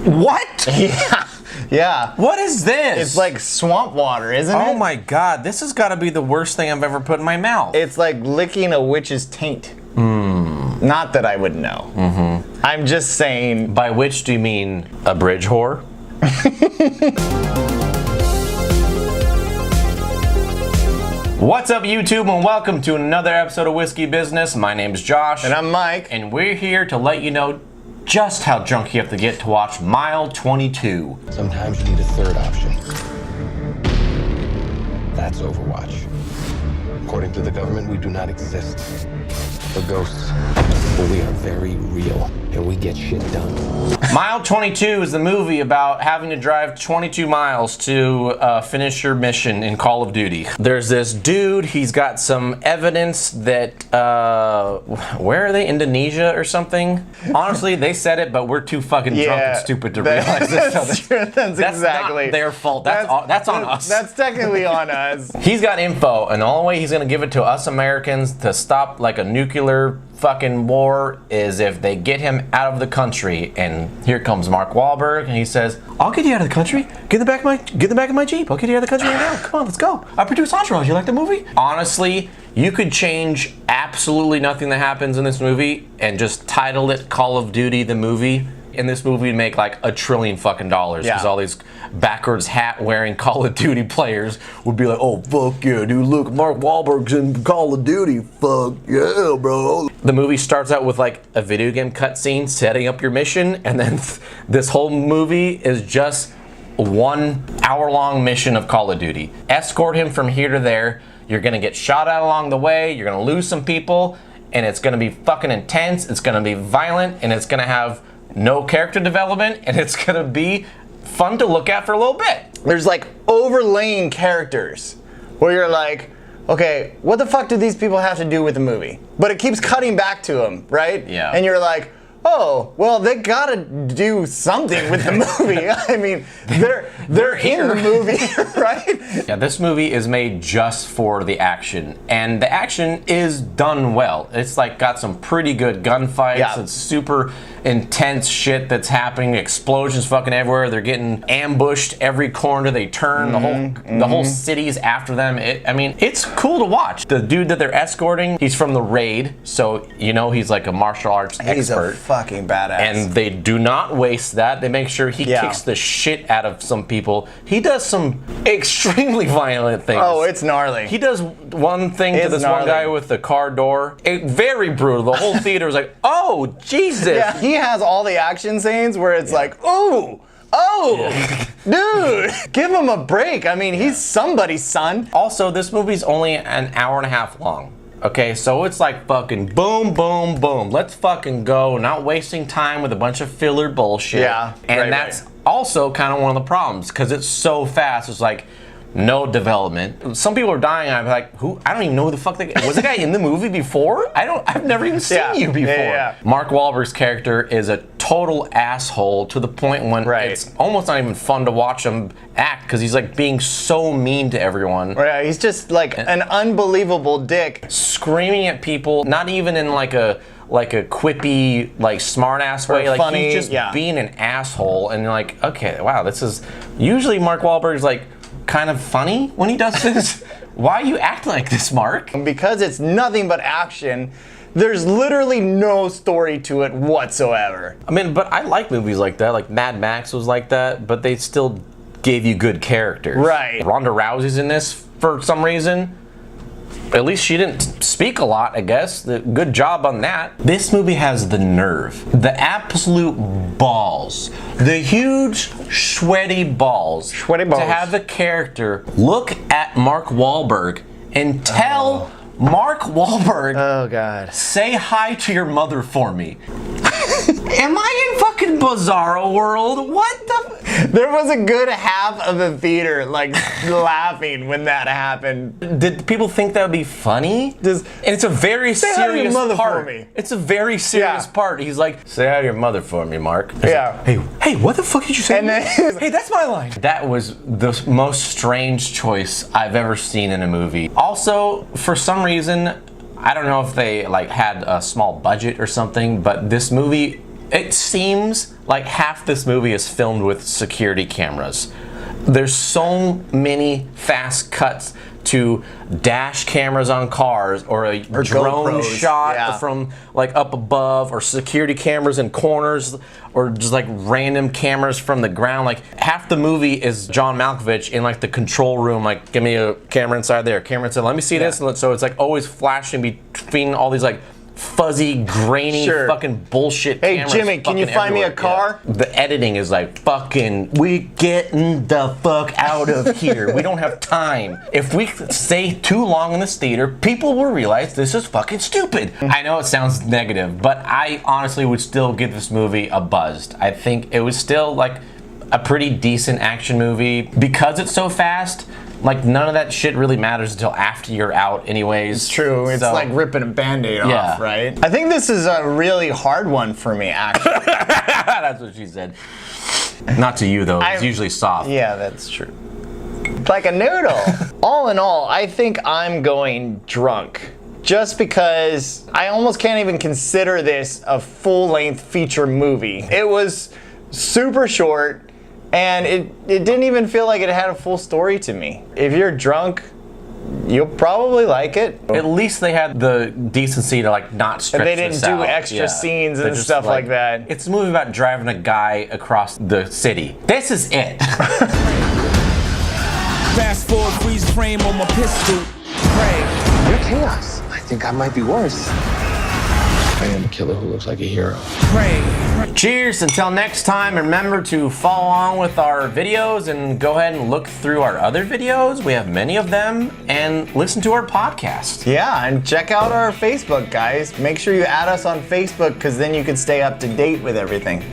What? Yeah. Yeah. What is this? It's like swamp water, isn't it? Oh my god, this has got to be the worst thing I've ever put in my mouth. It's like licking a witch's taint. Not that I would know. I'm just saying. By which do you mean a bridge whore? What's up, YouTube, and welcome to another episode of Whiskey Business. My name's Josh. And I'm Mike. And we're here to let you know just how drunk you have to get to watch Mile 22. Sometimes you need a third option. That's Overwatch. According to the government, we do not exist. We're ghosts. But we are very real, and we get shit done. Mile 22 is the movie about having to drive 22 miles to finish your mission in Call of Duty. There's this dude, he's got some evidence that, where are they, Indonesia or something? Honestly, they said it, but we're too fucking drunk and stupid to realize this. That's exactly. Not their fault, that's on us. That's technically on us. He's got info, and the only way he's gonna give it to us Americans to stop like a nuclear fucking war is if they get him out of the country. And here comes Mark Wahlberg, and he says, "I'll get you out of the country. Get in the back of my Jeep. I'll get you out of the country right now. Come on, let's go. I produce Entourage. You like the movie?" Honestly, you could change absolutely nothing that happens in this movie and just title it Call of Duty the movie. And this movie would make like $1 trillion fucking dollars because all these backwards hat wearing Call of Duty players would be like, "Oh fuck yeah, dude! Look, Mark Wahlberg's in Call of Duty. Fuck yeah, bro!" The movie starts out with like a video game cutscene setting up your mission, and then this whole movie is just a 1 hour-long mission of Call of Duty. Escort him from here to there. You're gonna get shot at along the way. You're gonna lose some people, and it's gonna be fucking intense. It's gonna be violent, and it's gonna have no character development, and it's gonna be fun to look at for a little bit. There's like overlaying characters where you're like, okay, what the fuck do these people have to do with the movie? But it keeps cutting back to them, right? Yeah. And you're like, oh, well, they gotta do something with the movie. I mean, they're in the movie, right? Yeah, this movie is made just for the action, and the action is done well. It's like got some pretty good gunfights. Yeah. It's super intense shit that's happening. Explosions fucking everywhere. They're getting ambushed every corner they turn. The whole city's after them. I mean, it's cool to watch. The dude that they're escorting, he's from the Raid, so you know he's like a martial arts He's expert. a fucking badass. And they do not waste that. They make sure he kicks the shit out of some people. He does some extremely violent things. Oh, it's gnarly. He does one thing to this gnarly. one guy with the car door. Very brutal. The whole theater was like, "Oh, Jesus." Yeah, he has all the action scenes where it's like, ooh, dude, give him a break. I mean, he's somebody's son. Also, this movie's only an hour and a half long. Okay, so it's like fucking boom, boom, boom. Let's fucking go. Not wasting time with a bunch of filler bullshit. Yeah, and that's also kind of one of the problems because it's so fast. It's like no development. Some people are dying. I'm like, who? I don't even know who the fuck was the guy in the movie before? I've never even seen you before. Yeah. Mark Wahlberg's character is a total asshole to the point when it's almost not even fun to watch him act because he's like being so mean to everyone. Right, he's just like an unbelievable dick. Screaming at people, not even in like a quippy, like smart ass way. Like funny, he's just being an asshole, and you're like, okay, wow, this is usually Mark Wahlberg's like kind of funny when he does this. Why you act like this, Mark? Because it's nothing but action. There's literally no story to it whatsoever. I mean, but I like movies like that. Like Mad Max was like that, but they still gave you good characters. Right. Ronda Rousey's in this for some reason. At least she didn't speak a lot, I guess. Good job on that. This movie has the nerve, the absolute balls, the huge sweaty balls, to have a character look at Mark Wahlberg and tell Mark Wahlberg, "Oh God, say hi to your mother for me." Am I in fucking Bizarro World? What the? There was a good half of the theater like laughing when that happened. Did people think that would be funny? And it's a very serious part. For me. It's a very serious part. He's like, "Say hi to your mother for me, Mark." Hey, what the fuck did you say? And then, hey, that's my line. That was the most strange choice I've ever seen in a movie. Also, for some reason, I don't know if they like had a small budget or something, but this movie It seems like half this movie is filmed with security cameras. There's so many fast cuts to dash cameras on cars, or a drone GoPros, shot from like up above, or security cameras in corners, or just like random cameras from the ground. Like half the movie is John Malkovich in like the control room, like give me a camera inside there, camera inside, let me see this. And so it's like always flashing between all these like fuzzy, grainy, fucking bullshit Hey cameras. Jimmy, can you find me a car? Yeah. The editing is like fucking, we getting the fuck out of here. We don't have time. If we stay too long in this theater, people will realize this is fucking stupid. I know it sounds negative, but I honestly would still give this movie a buzzed. I think it was still like a pretty decent action movie. Because it's so fast, like none of that shit really matters until after you're out anyways. It's true. It's like ripping a Band-Aid off, right? I think this is a really hard one for me, actually. That's what she said. Not to you, though. It's usually soft. Yeah, that's true. Like a noodle. All in all, I think I'm going drunk. Just because I almost can't even consider this a full-length feature movie. It was super short. And it didn't even feel like it had a full story to me. If you're drunk, you'll probably like it. At least they had the decency to like not stretch They didn't do extra scenes and stuff like that. It's a movie about driving a guy across the city. This is it. Fast forward, freeze frame on my pistol. Pray. You're chaos. I think I might be worse. I am a killer who looks like a hero. Pray. Cheers, until next time. Remember to follow along with our videos and go ahead and look through our other videos. We have many of them, and listen to our podcast. Yeah, and check out our Facebook, guys. Make sure you add us on Facebook, because then you can stay up to date with everything.